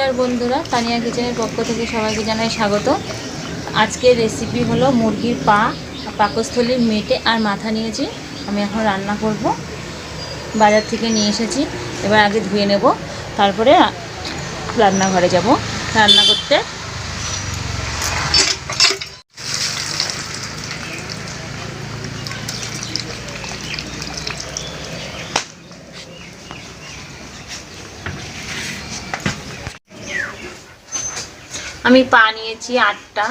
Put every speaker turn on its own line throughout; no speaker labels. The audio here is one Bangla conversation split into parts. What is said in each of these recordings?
नमस्कार बंधुरा तानिया किचेनेर पक्ष थेके सबाइके जानाई स्वागत। आजकेर रेसिपि हलो मुरगिर पा पाकस्थली मेटे और माथा नियेछि। आमि एखन रान्ना करब। बाजार थेके निये एसेछि। एबार आगे धुए नेब, तारपरे रान्नाघरे যাব रान्ना करते। আমি পা নিয়েছি 8টা,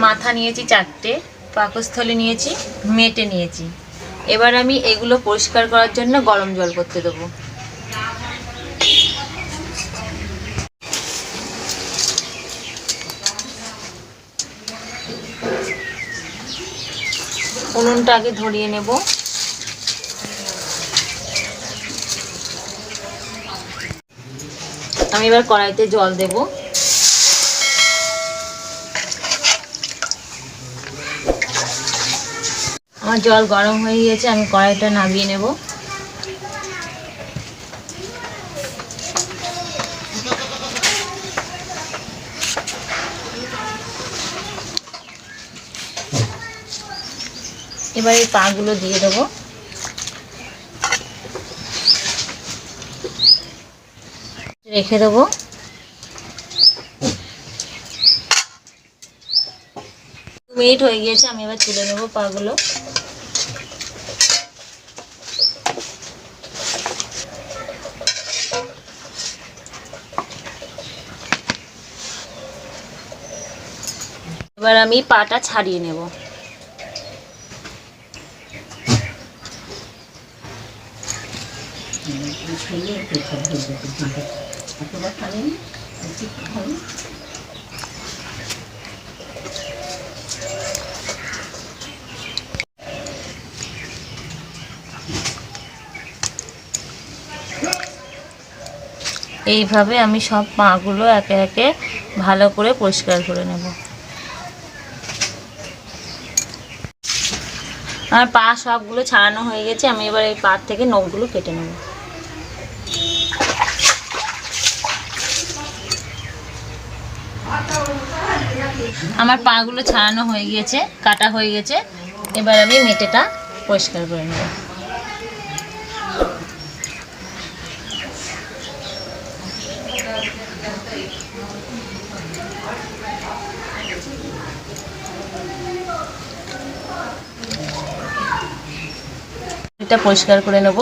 মাথা নিয়েছি 4টে, পাকস্থলী নিয়েছি, মেটে নিয়েছি। এবার আমি এগুলো পরিষ্কার করার জন্য গরম জল করতে দেব। উনুনটা আগে ধরিয়ে নেব। আমি এবার কড়াইতে জল দেব। আমার জল গরম হয়ে গিয়েছে, আমি কড়াইটা নামিয়ে নেব। এবার এই পাগুলো দিয়ে দেব। রেখে দেব। মিনিট হয়ে গিয়েছে, আমি এবার তুলে নেব পাগুলো। এবার আমি পাটা ছাড়িয়ে নেব। এইভাবে আমি সব পাগুলো একে একে ভালো করে পরিষ্কার করে নেব। আমার পা সবগুলো ছাড়ানো হয়ে গেছে, আমি এবার এই পা থেকে নখগুলো কেটে নেব। আমার পাগুলো ছাড়ানো হয়ে গিয়েছে, কাটা হয়ে গেছে। এবার আমি মেটেটা পরিষ্কার করে নেব। এটা পরিষ্কার করে নেব।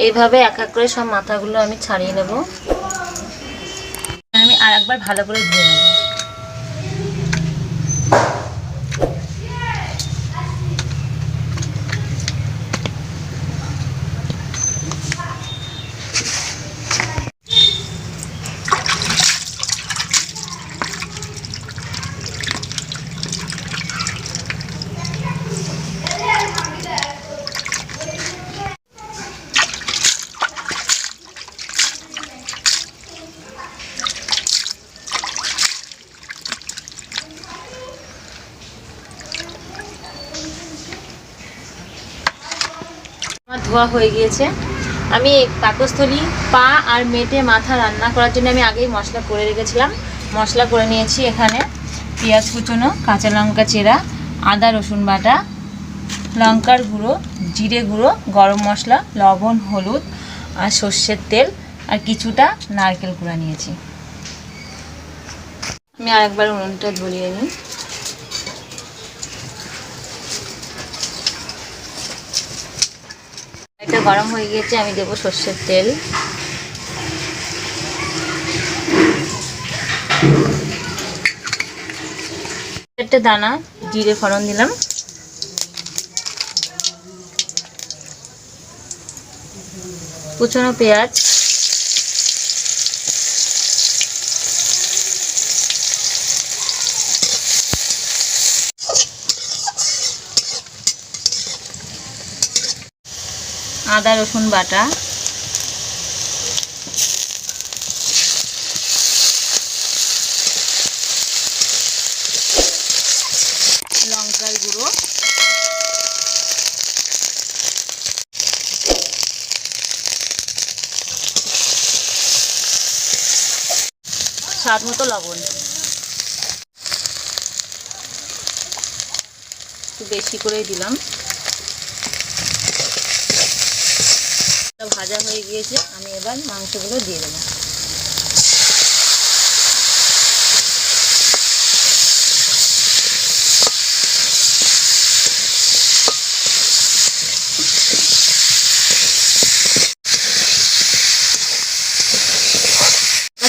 এইভাবে এক এক করে সব মাথাগুলো আমি ছাড়িয়ে নেব। আমি আরেকবার ভালো করে ধুয়ে নেব। আমার ধোয়া হয়ে গিয়েছে। আমি পাকস্থলী, পা আর মেটে মাথা রান্না করার জন্য আমি আগেই মশলা করে রেখেছিলাম। মশলা করে নিয়েছি এখানে পেঁয়াজ কুচনো, কাঁচা লঙ্কা চেরা, আদা রসুন বাটা, লঙ্কার গুঁড়ো, জিরে গুঁড়ো, গরম মশলা, লবণ, হলুদ আর সর্ষের তেল আর কিছুটা নারকেল কুড়া নিয়েছি। আমি আরেকবার উনুনটা ধরিয়ে নিই। এটা গরম হয়ে গিয়েছে, আমি দেবো সর্ষের তেল। একটা দানা জিরে ফোড়ন দিলাম। কুচনো পেঁয়াজ, আদা রসুন বাটা, লঙ্কার গুঁড়ো, স্বাদ মতো লবণ, একটু বেশি করেই দিলাম। ভাজা হয়ে গিয়েছে, আমি এবার মাংসগুলো দিয়ে দেবো।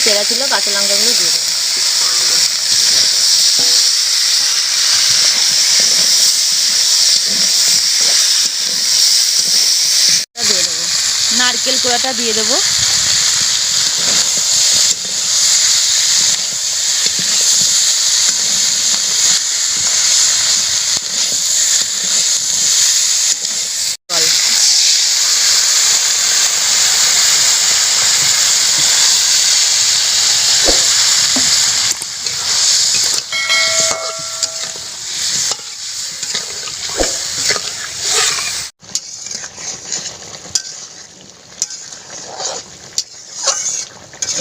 চেরা ছিল কাঁচা লঙ্কাগুলো দিয়ে দেবো। দিয়ে দেবো নারকেল কোড়াটা দিয়ে দেবো।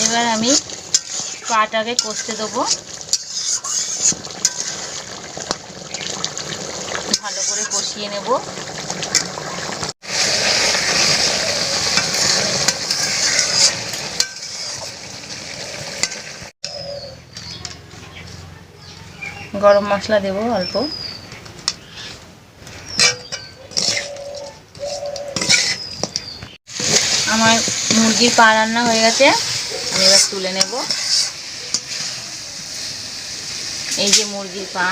এবার আমি পাটাকে কষতে দেবো, ভালো করে কষিয়ে নেব। গরম মশলা দেবো অল্প। আমার মুরগির পা রান্না হয়ে গেছে, আমি এবার তুলে নেব। এই যে মুরগির পা,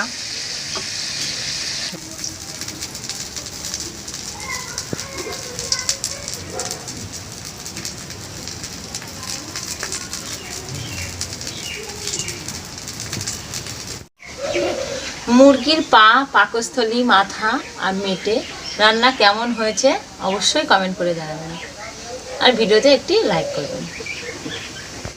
মুরগির পা, পাকস্থলী, মাথা আর মেটে রান্না কেমন হয়েছে অবশ্যই কমেন্ট করে জানাবেন, আর ভিডিওতে একটি লাইক করবেন।